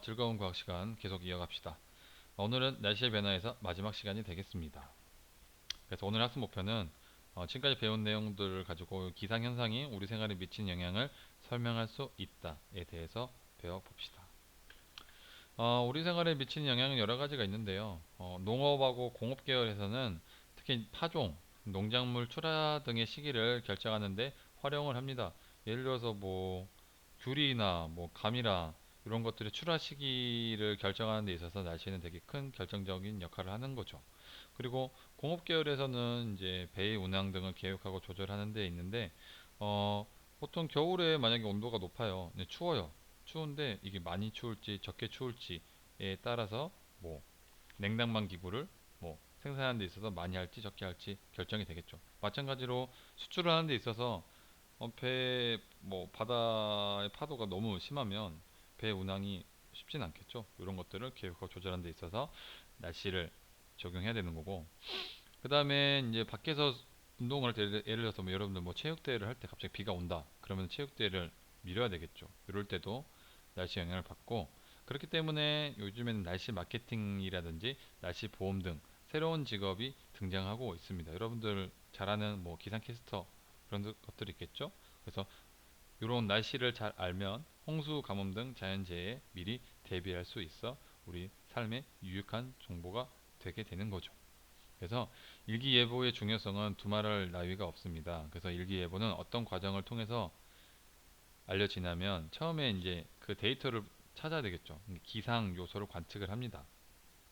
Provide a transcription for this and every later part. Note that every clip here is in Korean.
즐거운 과학 시간 계속 이어갑시다. 오늘은 날씨의 변화에서 마지막 시간이 되겠습니다. 그래서 오늘 학습 목표는 지금까지 배운 내용들을 가지고 기상 현상이 우리 생활에 미치는 영향을 설명할 수 있다에 대해서 배워봅시다. 우리 생활에 미치는 영향은 여러 가지가 있는데요. 농업하고 공업 계열에서는 특히 파종, 농작물 출하 등의 시기를 결정하는데 활용을 합니다. 예를 들어서 뭐 귤이나 뭐 감이라 이런 것들의 출하 시기를 결정하는 데 있어서 날씨는 되게 큰 결정적인 역할을 하는 거죠. 그리고 공업 계열에서는 이제 배의 운항 등을 계획하고 조절하는 데 있는데 어, 보통 겨울에 만약에 온도가 높아요. 근데 추워요. 추운데 이게 많이 추울지 적게 추울지에 따라서 뭐 냉난방 기구를 뭐 생산하는 데 있어서 많이 할지 적게 할지 결정이 되겠죠. 마찬가지로 수출을 하는 데 있어서 배, 뭐, 바다의 파도가 너무 심하면 배 운항이 쉽진 않겠죠. 이런 것들을 계획하고 조절하는 데 있어서 날씨를 적용해야 되는 거고. 그 다음에 이제 밖에서 운동을 할 때, 예를 들어서 뭐 여러분들 뭐 체육대회를 할 때 갑자기 비가 온다. 그러면 체육대회를 미뤄야 되겠죠. 이럴 때도 날씨 영향을 받고. 그렇기 때문에 요즘에는 날씨 마케팅이라든지 날씨 보험 등 새로운 직업이 등장하고 있습니다. 여러분들 잘 아는 뭐 기상캐스터 그런 것들이 있겠죠. 그래서 이런 날씨를 잘 알면 홍수, 가뭄 등 자연재해에 미리 대비할 수 있어 우리 삶에 유익한 정보가 되게 되는 거죠. 그래서 일기예보의 중요성은 두말할 나위가 없습니다. 그래서 일기예보는 어떤 과정을 통해서 알려지냐면 처음에 이제 그 데이터를 찾아야 되겠죠. 기상 요소를 관측을 합니다.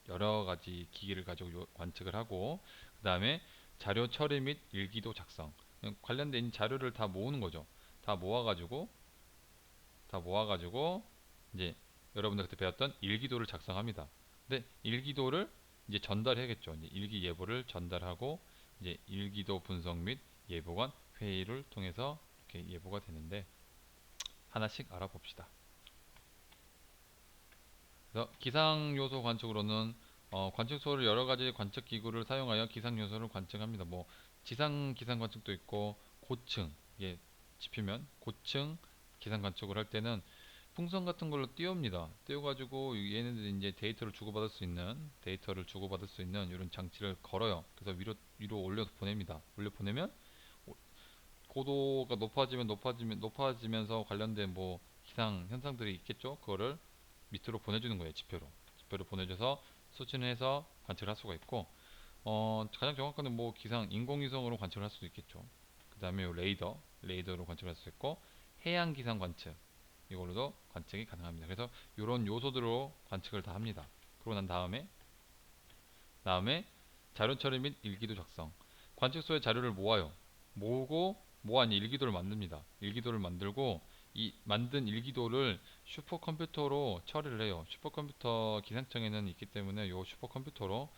여러 가지 기기를 가지고 관측을 하고 그 다음에 자료 처리 및 일기도 작성 관련된 자료를 다 모으는 거죠. 다 모아가지고 이제 여러분들 그때 배웠던 일기도를 작성합니다. 근데 일기도를 이제 전달해야겠죠. 이제 일기 예보를 전달하고 이제 일기도 분석 및 예보관 회의를 통해서 이렇게 예보가 되는데 하나씩 알아봅시다. 그래서 기상 요소 관측으로는 관측소를 여러 가지 관측 기구를 사용하여 기상 요소를 관측합니다. 뭐 지상 기상 관측도 있고 고층 이게 지피면 고층 기상 관측을 할 때는 풍선 같은 걸로 띄웁니다. 띄워가지고 얘네들이 이제 데이터를 주고받을 수 있는 이런 장치를 걸어요. 그래서 위로 올려서 보냅니다. 올려 보내면 고도가 높아지면서 관련된 뭐 기상 현상들이 있겠죠. 그거를 밑으로 보내주는 거예요. 지표로 보내줘서 수신해서 관측을 할 수가 있고 가장 정확한 건 뭐 기상 인공위성으로 관측을 할 수도 있겠죠. 그 다음에 레이더로 관측을 할 수 있고 해양 기상 관측 이걸로도 관측이 가능합니다. 그래서 이런 요소들로 관측을 다 합니다. 그러고 난 다음에 자료 처리 및 일기도 작성. 관측소에 자료를 모아요. 모아니 일기도를 만듭니다. 일기도를 만들고 이 만든 일기도를 슈퍼컴퓨터로 처리를 해요. 슈퍼컴퓨터 기상청에는 있기 때문에 이 슈퍼컴퓨터로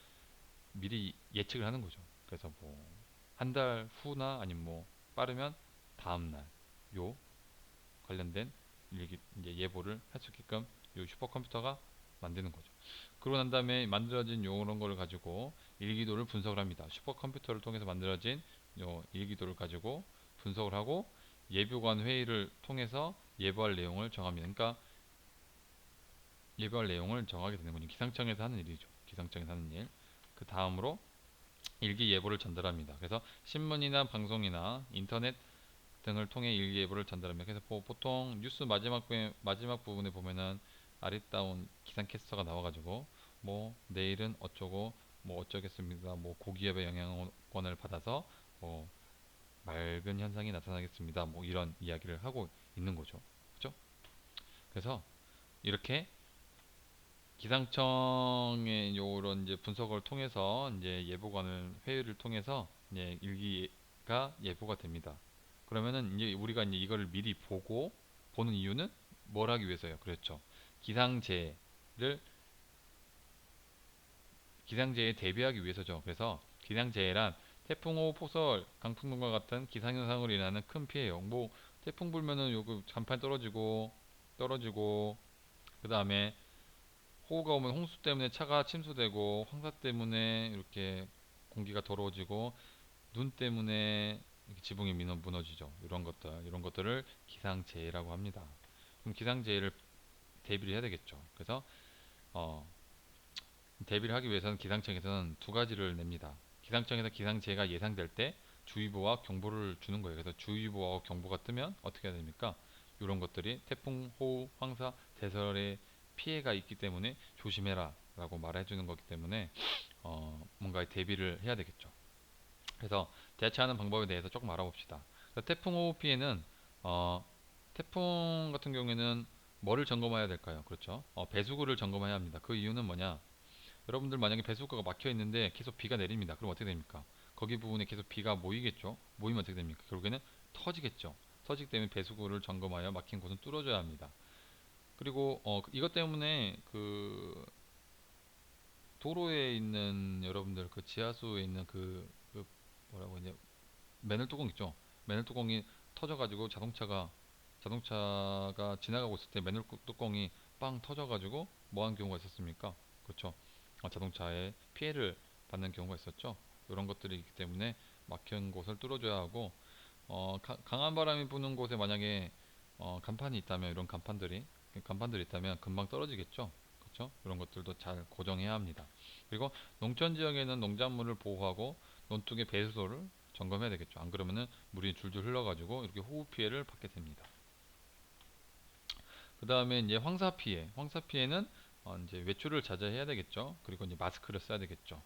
미리 예측을 하는 거죠. 그래서 뭐 한 달 후나 아니면 뭐 빠르면 다음 날 요 관련된 이제 예보를 할 수 있게끔 요 슈퍼컴퓨터가 만드는 거죠. 그러고 난 다음에 만들어진 요런 거를 가지고 일기도를 분석을 합니다. 슈퍼컴퓨터를 통해서 만들어진 요 일기도를 가지고 분석을 하고 예보관 회의를 통해서 예보할 내용을 정합니다. 그러니까 예보할 내용을 정하게 되는 거죠. 기상청에서 하는 일이죠. 기상청에서 하는 일. 그 다음으로 일기 예보를 전달합니다. 그래서 신문이나 방송이나 인터넷 등을 통해 일기예보를 전달합니다. 그래서 보통 뉴스 마지막 부분에 보면은 아리따운 기상캐스터가 나와가지고 뭐 내일은 어쩌고 뭐 어쩌겠습니다. 뭐 고기압의 영향권을 받아서 뭐 맑은 현상이 나타나겠습니다. 뭐 이런 이야기를 하고 있는 거죠. 그죠? 그래서 이렇게 기상청의 요런 이제 분석을 통해서 이제 예보관을 회의를 통해서 이제 일기가 예보가 됩니다. 그러면은 이제 우리가 이제 이거를 미리 보는 이유는 뭘 하기 위해서요? 그렇죠. 기상재해를 기상재해에 대비하기 위해서죠. 그래서 기상재해란 태풍호, 폭설, 강풍 등과 같은 기상현상으로 인하는 큰 피해요. 뭐 태풍 불면은 요거 간판 떨어지고 그 다음에 호우가 오면 홍수 때문에 차가 침수되고 황사 때문에 이렇게 공기가 더러워지고 눈 때문에 이렇게 지붕이 무너지죠. 이런 것들을 기상재해라고 합니다. 그럼 기상재해를 대비를 해야 되겠죠. 그래서 어, 대비를 하기 위해서는 기상청에서는 두 가지를 냅니다. 기상청에서 기상재해가 예상될 때 주의보와 경보를 주는 거예요. 그래서 주의보와 경보가 뜨면 어떻게 해야 됩니까? 이런 것들이 태풍, 호우, 황사, 대설의 피해가 있기 때문에 조심해라 라고 말해주는 거기 때문에 뭔가 대비를 해야 되겠죠. 그래서 대처하는 방법에 대해서 조금 알아봅시다. 태풍 호우 피해는 어, 태풍 같은 경우에는 뭐를 점검해야 될까요? 그렇죠. 배수구를 점검해야 합니다. 그 이유는 뭐냐? 여러분들 만약에 배수구가 막혀 있는데 계속 비가 내립니다. 그럼 어떻게 됩니까? 거기 부분에 계속 비가 모이겠죠. 모이면 어떻게 됩니까? 결국에는 터지겠죠. 터지기 때문에 배수구를 점검하여 막힌 곳은 뚫어줘야 합니다. 그리고 이것 때문에 그 도로에 있는 여러분들 그 지하수에 있는 그 뭐라고 이제 맨홀 뚜껑 있죠. 맨홀 뚜껑이 터져가지고 자동차가 지나가고 있을 때 맨홀 뚜껑이 빵 터져가지고 뭐 한 경우가 있었습니까? 그렇죠. 자동차에 피해를 받는 경우가 있었죠. 이런 것들이 있기 때문에 막힌 곳을 뚫어줘야 하고 강한 바람이 부는 곳에 만약에 간판이 있다면 이런 간판들이 있다면 금방 떨어지겠죠. 그렇죠? 이런 것들도 잘 고정해야 합니다. 그리고 농촌 지역에는 농작물을 보호하고 논둑의 배수로를 점검해야 되겠죠. 안 그러면은 물이 줄줄 흘러가지고 이렇게 호우 피해를 받게 됩니다. 그 다음에 이제 황사 피해. 황사 피해는 이제 외출을 자제해야 되겠죠. 그리고 이제 마스크를 써야 되겠죠.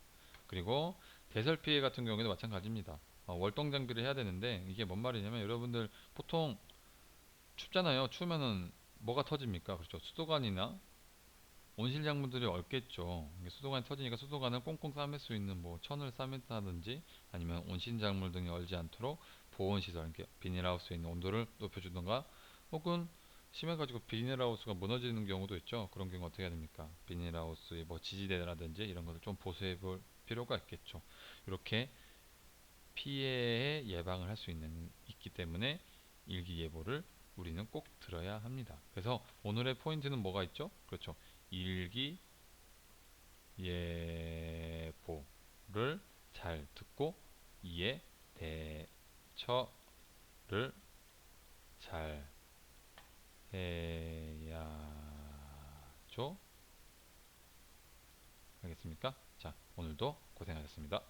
그리고 대설 피해 같은 경우에도 마찬가지입니다. 월동 장비를 해야 되는데 이게 뭔 말이냐면 여러분들 보통 춥잖아요. 추우면은 뭐가 터집니까? 그렇죠. 수도관이나 온실작물들이 얽겠죠. 이게 수도관이 터지니까 수도관을 꽁꽁 싸맬 수 있는 뭐 천을 싸맨다든지 아니면 온실작물 등이 얼지 않도록 보온시설, 이렇게 비닐하우스에 있는 온도를 높여주던가 혹은 심해가지고 비닐하우스가 무너지는 경우도 있죠. 그런 경우 어떻게 해야 됩니까? 비닐하우스의 뭐 지지대라든지 이런 것을 좀 보수해 볼 필요가 있겠죠. 이렇게 피해 예방을 할 수 있기 때문에 일기예보를 우리는 꼭 들어야 합니다. 그래서 오늘의 포인트는 뭐가 있죠? 그렇죠. 일기예보를 잘 듣고 이에 대처를 잘 해야죠. 알겠습니까? 자, 오늘도 고생하셨습니다.